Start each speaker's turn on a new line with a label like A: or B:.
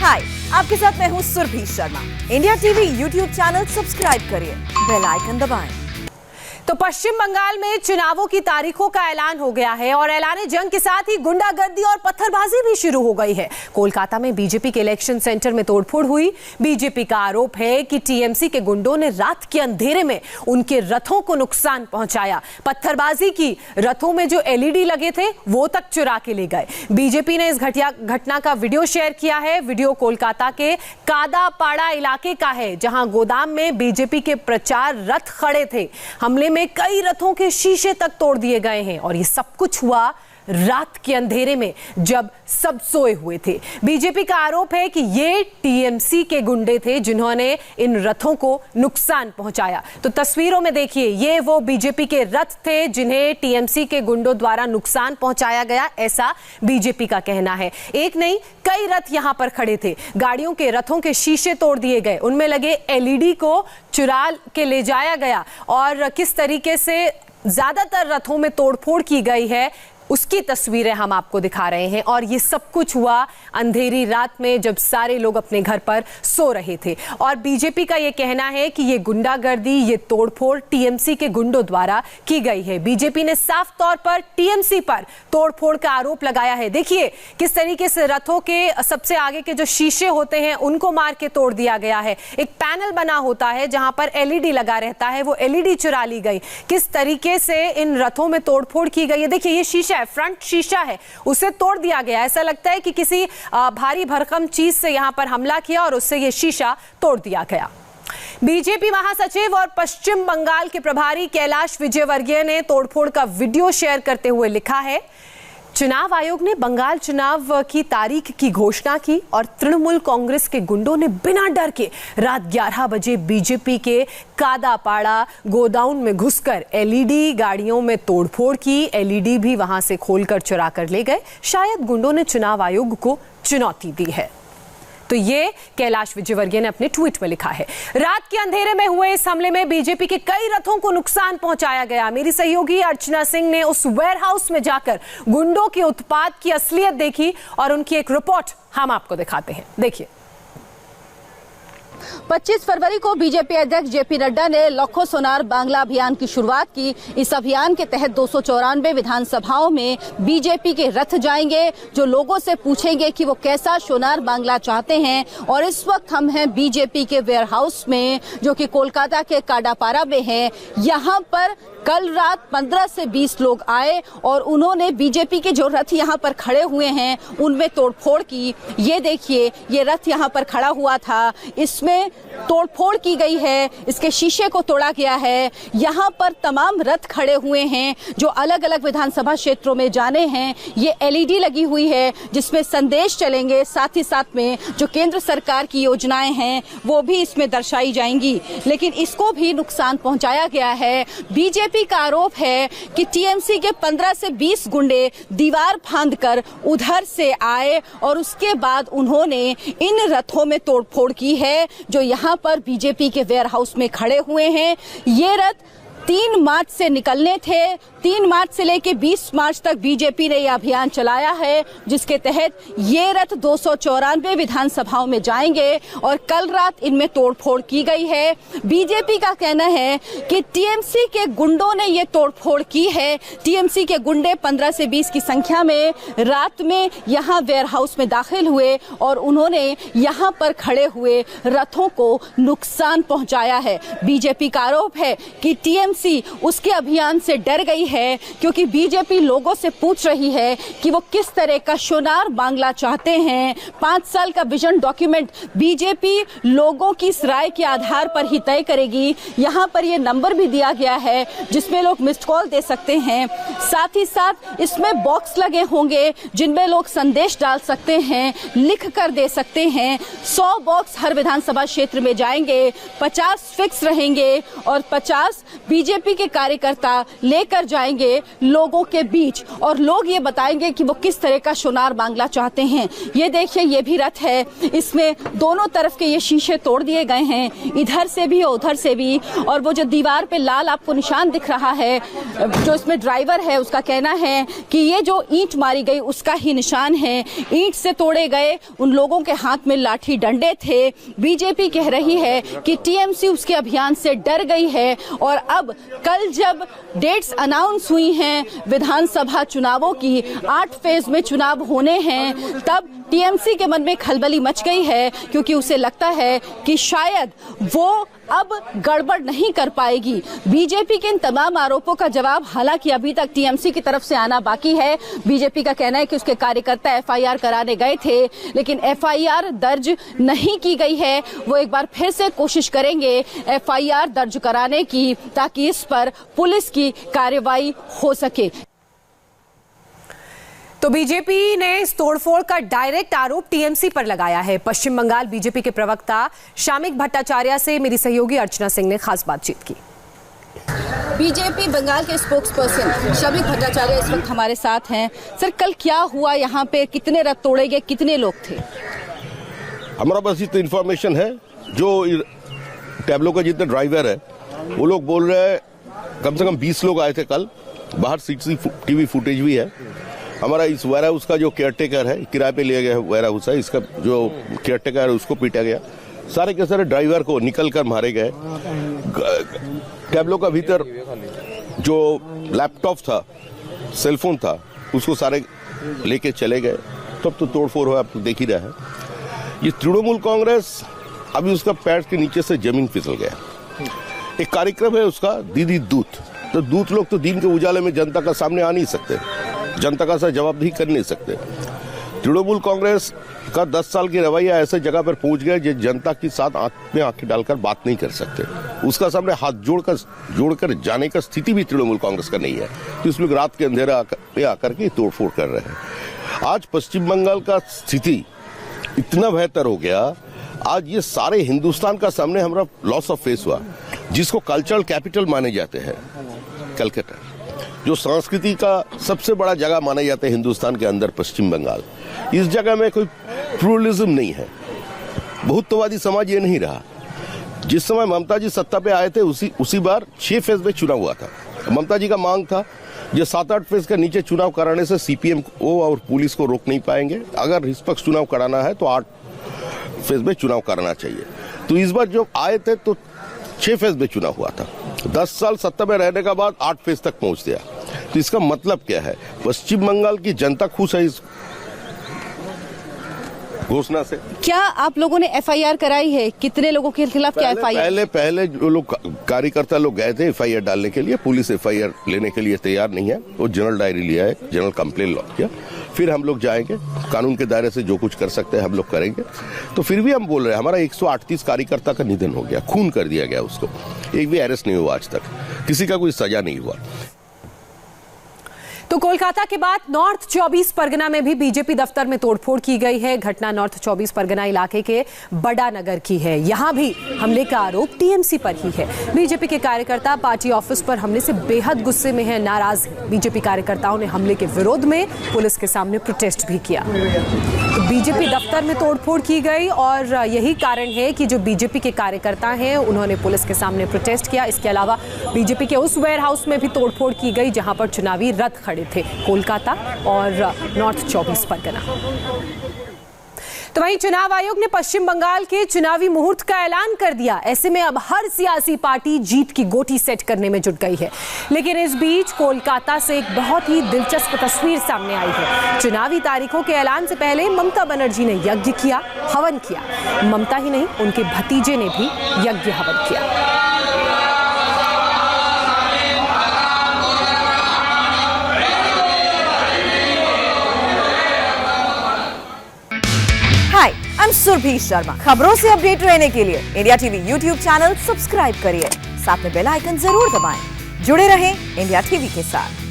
A: हाय, आपके साथ मैं हूँ Surbhi Sharma. India TV YouTube channel subscribe करिए, बेल आइकन दबाएं।
B: तो पश्चिम बंगाल में चुनावों की तारीखों का ऐलान हो गया है और ऐलाने जंग के साथ ही गुंडागर्दी और पत्थरबाजी भी शुरू हो गई है। कोलकाता में बीजेपी के इलेक्शन सेंटर में तोड़फोड़ हुई। बीजेपी का आरोप है कि टीएमसी के गुंडों ने रात के अंधेरे में उनके रथों को नुकसान पहुंचाया, पत्थरबाजी की, रथों में जो एलईडी लगे थे वो तक चुरा के ले गए। बीजेपी ने इस घटना का वीडियो शेयर किया है। वीडियो कोलकाता के कादापाड़ा इलाके का है, जहां गोदाम में बीजेपी के प्रचार रथ खड़े थे। हमले में कई रथों के शीशे तक तोड़ दिए गए हैं और ये सब कुछ हुआ रात के अंधेरे में जब सब सोए हुए थे। बीजेपी का आरोप है कि ये टीएमसी के गुंडे थे जिन्होंने इन रथों को नुकसान पहुंचाया। तो तस्वीरों में देखिए, ये वो बीजेपी के रथ थे जिन्हें टीएमसी के गुंडों द्वारा नुकसान पहुंचाया गया, ऐसा बीजेपी का कहना है। एक नहीं, कई रथ यहां पर खड़े थे। गाड़ियों के रथों के शीशे तोड़ दिए गए, उनमें लगे एलईडी को चुरा के ले जाया गया और किस तरीके से ज्यादातर रथों में तोड़फोड़ की गई है उसकी तस्वीरें हम आपको दिखा रहे हैं। और ये सब कुछ हुआ अंधेरी रात में जब सारे लोग अपने घर पर सो रहे थे। और बीजेपी का ये कहना है कि ये गुंडागर्दी, ये तोड़फोड़ टीएमसी के गुंडों द्वारा की गई है। बीजेपी ने साफ तौर पर टीएमसी पर तोड़फोड़ का आरोप लगाया है। देखिए किस तरीके से रथों के सबसे आगे के जो शीशे होते हैं उनको मार के तोड़ दिया गया है। एक पैनल बना होता है जहां पर एलईडी लगा रहता है, वो एलईडी चुरा ली गई। किस तरीके से इन रथों में तोड़फोड़ की गई है। देखिए ये शीशा, फ्रंट शीशा है, उसे तोड़ दिया गया। ऐसा लगता है कि किसी भारी भरकम चीज से यहां पर हमला किया और उससे यह शीशा तोड़ दिया गया। बीजेपी महासचिव और पश्चिम बंगाल के प्रभारी कैलाश विजयवर्गीय ने तोड़फोड़ का वीडियो शेयर करते हुए लिखा है, चुनाव आयोग ने बंगाल चुनाव की तारीख की घोषणा की और तृणमूल कांग्रेस के गुंडों ने बिना डर के रात 11 बजे बीजेपी के कादापाड़ा गोदाउन में घुसकर एलईडी गाड़ियों में तोड़फोड़ की। एलईडी भी वहां से खोलकर चुरा कर ले गए। शायद गुंडों ने चुनाव आयोग को चुनौती दी है। तो ये कैलाश विजयवर्गीय ने अपने ट्वीट में लिखा है। रात के अंधेरे में हुए इस हमले में बीजेपी के कई रथों को नुकसान पहुंचाया गया। मेरी सहयोगी अर्चना सिंह ने उस वेयरहाउस में जाकर गुंडों के उत्पात की असलियत देखी और उनकी एक रिपोर्ट हम आपको दिखाते हैं। देखिए,
C: 25 फरवरी को बीजेपी अध्यक्ष जेपी नड्डा ने लाखों सोनार बांग्ला अभियान की शुरुआत की। इस अभियान के तहत 294 विधानसभाओं में बीजेपी के रथ जाएंगे जो लोगों से पूछेंगे कि वो कैसा सोनार बांग्ला चाहते हैं। और इस वक्त हम हैं बीजेपी के वेयरहाउस में जो कि कोलकाता के काडापाड़ा में है। यहाँ पर कल रात 15 से 20 लोग आए और उन्होंने बीजेपी के जो रथ यहाँ पर खड़े हुए हैं उनमें तोड़फोड़ की। ये देखिए, ये रथ यहाँ पर खड़ा हुआ था, इसमें तोड़फोड़ की गई है, इसके शीशे को तोड़ा गया है। यहाँ पर तमाम रथ खड़े हुए हैं जो अलग अलग विधानसभा क्षेत्रों में जाने हैं। ये एलईडी लगी हुई है जिसमें संदेश चलेंगे, साथ ही साथ में जो केंद्र सरकार की योजनाएं हैं वो भी इसमें दर्शाई जाएंगी। लेकिन इसको भी नुकसान पहुंचाया गया है। बीजेपी का आरोप है कि टीएमसी के 15 से 20 गुंडे दीवार फांदकर उधर से आए और उसके बाद उन्होंने इन रथों में तोड़फोड़ की है जो यहाँ पर बीजेपी के वेयरहाउस में खड़े हुए हैं। ये रथ 3 मार्च से निकलने थे। 3 मार्च से लेकर 20 मार्च तक बीजेपी ने यह अभियान चलाया है जिसके तहत ये रथ 294 विधानसभाओं में जाएंगे और कल रात इनमें तोड़फोड़ की गई है। बीजेपी का कहना है कि टीएमसी के गुंडों ने ये तोड़फोड़ की है। टीएमसी के गुंडे 15 से 20 की संख्या में रात में यहाँ वेयरहाउस में दाखिल हुए और उन्होंने यहाँ पर खड़े हुए रथों को नुकसान पहुंचाया है। बीजेपी का आरोप है कि टीएमसी उसके अभियान से डर गई है क्योंकि बीजेपी लोगों से पूछ रही है कि वो किस तरह का सोनार बांग्ला चाहते हैं। 5 साल का विजन डॉक्यूमेंट बीजेपी लोगों की इस राय के आधार पर ही तय करेगी। यहाँ पर ये नंबर भी दिया गया है जिसमें लोग मिस्ड कॉल दे सकते हैं। साथ ही साथ इसमें बॉक्स लगे होंगे जिनमें लोग संदेश डाल सकते हैं, लिख कर दे सकते हैं। 100 बॉक्स हर विधानसभा क्षेत्र में जाएंगे, 50 फिक्स रहेंगे और 50 बीजेपी के कार्यकर्ता लेकर जाएंगे लोगों के बीच और लोग ये बताएंगे कि वो किस तरह का सोनार बांग्ला चाहते हैं। ये देखिए, ये भी रथ है, इसमें दोनों तरफ के ये शीशे तोड़ दिए गए हैं, इधर से भी और उधर से भी। और वो जो दीवार पे लाल आपको निशान दिख रहा है, जो इसमें ड्राइवर है उसका कहना है कि ये जो ईंट मारी गई उसका ही निशान है। ईंट से तोड़े गए, उन लोगों के हाथ में लाठी डंडे थे। बीजेपी कह रही है कि टीएमसी उसके अभियान से डर गई है और अब कल जब डेट्स अनाउंस हुई हैं विधानसभा चुनावों की, 8 फेज में चुनाव होने हैं, तब टीएमसी के मन में खलबली मच गई है क्योंकि उसे लगता है कि शायद वो अब गड़बड़ नहीं कर पाएगी। बीजेपी के इन तमाम आरोपों का जवाब हालांकि अभी तक टीएमसी की तरफ से आना बाकी है। बीजेपी का कहना है कि उसके कार्यकर्ता एफआईआर कराने गए थे, लेकिन एफआईआर दर्ज नहीं की गई है। वो एक बार फिर से कोशिश करेंगे एफआईआर दर्ज कराने की, ताकि इस पर पुलिस की कार्रवाई हो सके।
B: तो बीजेपी ने इस तोड़फोड़ का डायरेक्ट आरोप टीएमसी पर लगाया है। पश्चिम बंगाल बीजेपी के प्रवक्ता शामिक भट्टाचार्य से मेरी सहयोगी अर्चना सिंह ने खास बातचीत की।
C: बीजेपी बंगाल के स्पोक्सपर्सन शामिक भट्टाचार्य इस वक्त हमारे साथ हैं। सर, कल क्या हुआ यहाँ पे? कितने रथ तोड़े गए, कितने लोग थे?
D: हमारा पास इतना इन्फॉर्मेशन है, जो टैब्लो का जितने ड्राइवर है वो लोग बोल रहे हैं कम से कम 20 लोग आए थे कल। बाहर सीसीटीवी फुटेज भी है। हमारा इस वेयर हाउस का जो केयरटेकर है, किराए पे लिया गया वेयर हाउस है, इसका जो केयरटेकर है उसको पीटा गया। सारे के सारे ड्राइवर को निकल कर मारे गए। टैब्लो का भीतर जो लैपटॉप था, सेलफोन था, उसको सारे लेके चले गए। तब तो तोड़फोड़ हुआ, आप देख ही रहे हैं। ये तृणमूल कांग्रेस अभी उसका पैर के नीचे से जमीन फिसल गया। एक कार्यक्रम है उसका, दीदी दूत। तो दूत लोग तो दिन के उजाले में जनता का सामने आ नहीं सकते, जनता का जवाब भी कर नहीं सकते। तृणमूल कांग्रेस का 10 साल की रवैया ऐसे जगह पर पहुंच गया जो जनता के साथ आंख में आंखें डालकर बात नहीं कर सकते। उसका सामने हाथ जोड़कर जाने का स्थिति भी तृणमूल कांग्रेस का नहीं है। तो इस लोग रात के अंधेरा पे आकर के तोड़फोड़ कर रहे हैं। आज पश्चिम बंगाल का स्थिति इतना बेहतर हो गया, आज ये सारे हिंदुस्तान का सामने हमारा लॉस ऑफ फेस हुआ। जिसको कल्चरल कैपिटल माने जाते हैं कलकत्ता, जो संस्कृति का सबसे बड़ा जगह माना जाता है हिंदुस्तान के अंदर पश्चिम बंगाल, इस जगह में कोई प्लूरलिज्म नहीं है। बहुत्ववादी समाज ये नहीं रहा। जिस समय ममता जी सत्ता पे आए थे उसी बार 6 फेज में चुनाव हुआ था। ममता जी का मांग था जो 7-8 फेज के नीचे चुनाव कराने से सीपीएम को और पुलिस को रोक नहीं पाएंगे। अगर निष्पक्ष चुनाव कराना है तो 8 फेज में चुनाव कराना चाहिए। तो इस बार जो आए थे तो 6 फेज में चुनाव हुआ था। 10 साल सत्ता में रहने के बाद 8 फेज तक पहुंच गया। तो इसका मतलब क्या है? पश्चिम बंगाल की जनता खुश है इस घोषणा से।
C: क्या आप लोगों ने एफआईआर कराई है? कितने लोगों के खिलाफ क्या एफआईआर?
D: पहले जो लोग कार्यकर्ता लोग गए थे एफआईआर डालने के लिए, पुलिस एफआईआर लेने के लिए तैयार नहीं है। वो जनरल डायरी लिया है, जनरल कंप्लेन लॉन्च किया। फिर हम लोग जाएंगे, कानून के दायरे से जो कुछ कर सकते हैं हम लोग करेंगे। तो फिर भी हम बोल रहे हैं हमारा 138 कार्यकर्ता का निधन हो गया, खून कर दिया गया उसको। एक भी अरेस्ट नहीं हुआ आज तक, किसी का कोई सजा नहीं हुआ।
B: तो कोलकाता के बाद नॉर्थ 24 परगना में भी बीजेपी दफ्तर में तोड़फोड़ की गई है। घटना नॉर्थ 24 परगना इलाके के बड़ा नगर की है। यहां भी हमले का आरोप टीएमसी पर ही है। बीजेपी के कार्यकर्ता पार्टी ऑफिस पर हमले से बेहद गुस्से में है, नाराज है। बीजेपी कार्यकर्ताओं ने हमले के विरोध में पुलिस के सामने प्रोटेस्ट भी किया। तो बीजेपी दफ्तर में तोड़फोड़ की गई और यही कारण है कि जो बीजेपी के कार्यकर्ता हैं उन्होंने पुलिस के सामने प्रोटेस्ट किया। इसके अलावा बीजेपी के उस वेयर हाउस में भी तोड़फोड़ की गई जहां पर चुनावी रथ खड़े थे, कोलकाता और नॉर्थ 24 परगना। तो वहीं चुनाव आयोग ने पश्चिम बंगाल के चुनावी मुहूर्त का ऐलान कर दिया। ऐसे में अब हर सियासी पार्टी जीत की गोटी सेट करने में जुट गई है। लेकिन इस बीच कोलकाता से एक बहुत ही दिलचस्प तस्वीर सामने आई है। चुनावी तारीखों के ऐलान से पहले ममता बनर्जी ने यज्ञ किया, हवन किया। ममता ही नहीं, उनके भतीजे ने भी यज्ञ हवन किया।
A: हाय, आई एम सुरभि शर्मा। खबरों से अपडेट रहने के लिए India TV YouTube channel subscribe करिए, साथ में बेल आइकन जरूर दबाएं। जुड़े रहें इंडिया टीवी के साथ।